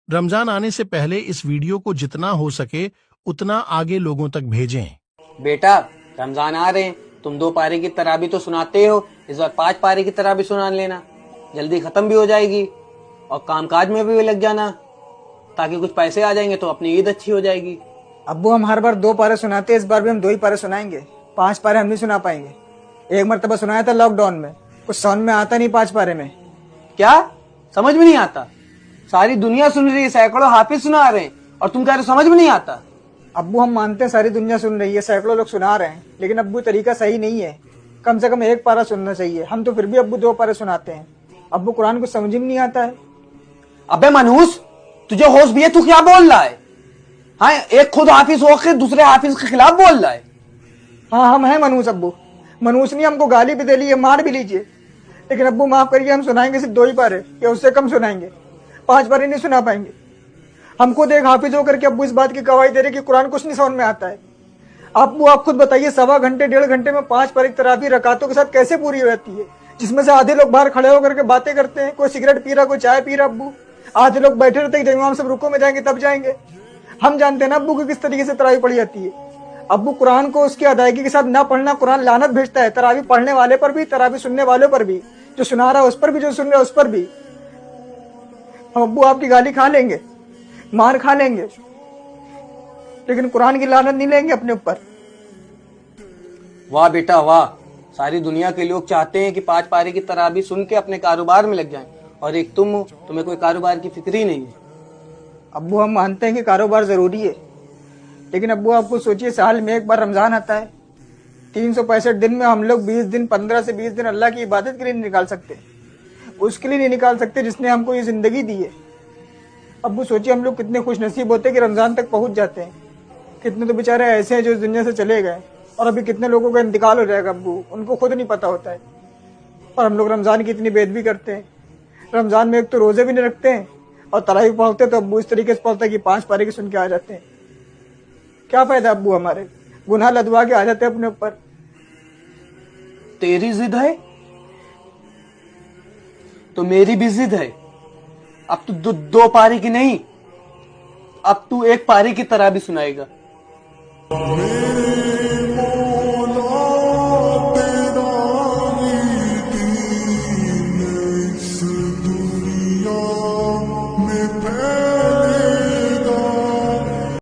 रमजान आने से पहले इस वीडियो को जितना हो सके उतना आगे लोगों तक भेजें। बेटा, रमजान आ रहे हैं, तुम 2 पारे की तराबी तो सुनाते हो, इस बार 5 पारे की तराबी सुना लेना। जल्दी खत्म भी हो जाएगी और कामकाज में भी लग जाना, ताकि कुछ पैसे आ जाएंगे तो अपनी ईद अच्छी हो जाएगी। अब्बू, हम हर बार 2 पारे सुनाते हैं, इस बार भी हम 2 ही पारे सुनाएंगे। 5 पारे हम नहीं सुना पाएंगे। एक मरतबा सुनाया था लॉकडाउन में, कुछ समझ में आता नहीं 5 पारे में। क्या समझ में नहीं आता? सारी दुनिया सुन रही है, सैकड़ों हाफिज सुना रहे हैं और तुम कह रहे हो समझ में नहीं आता। अब्बू, हम मानते हैं सारी दुनिया सुन रही है, सैकड़ों लोग सुना रहे हैं, लेकिन अब्बू तरीका सही नहीं है। कम से कम 1 पारा सुनना चाहिए। हम तो फिर भी अब्बू 2 पारे सुनाते हैं। अब्बू, कुरान को समझ में नहीं आता है। अबे मनहूस, तुझे होश भी है? तू क्या बोल रहा है? हाँ, एक खुद हाफिज होकर दूसरे हाफिज के खिलाफ बोल रहा है। हाँ, हम हैं मनहूस अब्बू। मनहूस नहीं, हमको गाली भी दे ली है, मार भी लीजिए, लेकिन अब्बू माफ करिए, हम सुनाएंगे सिर्फ 2 ही पारे या उससे कम सुनाएंगे। 5 पारे नहीं सुना पाएंगे। हम खुद एक हाफिज होकर के अब्बू इस बात की गवाही दे रहे कि कुरान कुछ नहीं समझ में आता है। अब्बू, आप खुद बताइए, 1.25 घंटे 1.5 घंटे में 5 पारे की तराबी रकातों के साथ कैसे पूरी हो जाती है, जिसमें से आधे लोग बाहर खड़े होकर के बातें करते हैं, कोई सिगरेट पी रहा, कोई चाय पी रहा। अब्बू, आधे लोग बैठे रहते हैं जब इमाम सब रुको में जाएंगे तब जाएंगे। हम जानते हैं ना अब्बू की किस तरीके से तरावी पढ़ी जाती है। अब्बू, कुरान को उसकी अदायगी के साथ ना पढ़ना कुरान लानत भेजता है, तरावी पढ़ने वाले पर भी, तरावी सुनने वालों पर भी, जो सुना रहा है उस पर भी, जो सुन रहा है उस पर भी। हम अब्बू आपकी गाली खा लेंगे, मार खा लेंगे, लेकिन कुरान की लानत नहीं लेंगे अपने ऊपर। वाह बेटा वाह, सारी दुनिया के लोग चाहते हैं कि 5 पारे की तराबी सुन के अपने कारोबार में लग जाएं, और एक तुम, तुम्हें कोई कारोबार की फिक्र ही नहीं है। अब्बू, हम मानते हैं कि कारोबार जरूरी है, लेकिन अब्बू आपको सोचिए, साल में एक बार रमजान आता है। 365 दिन में हम लोग 20 दिन, 15 से 20 दिन अल्लाह की इबादत के लिए नहीं निकाल सकते, उसके लिए नहीं निकाल सकते जिसने हमको ये जिंदगी दी है। अब्बू सोचिए, हम लोग कितने खुश नसीब होते हैं कि रमजान तक पहुंच जाते हैं। कितने तो बेचारे ऐसे हैं जो इस दुनिया से चले गए, और अभी कितने लोगों का इंतकाल हो जाएगा अब्बू, उनको खुद नहीं पता होता है। और हम लोग रमजान की इतनी बेद भी करते हैं। रमजान में एक तो रोजे भी नहीं रखते हैं, और तरावी पढ़ते तो अब्बू इस तरीके से पढ़ते हैं कि 5 पारे की सुन के आ जाते हैं। क्या फायदा अब्बू, हमारे गुनाह लदवा के आ जाते हैं अपने ऊपर। तेरी जिद है तो मेरी भी जिद है। अब तू 2 पारी की नहीं, अब तू 1 पारी की तराबी सुनाएगा।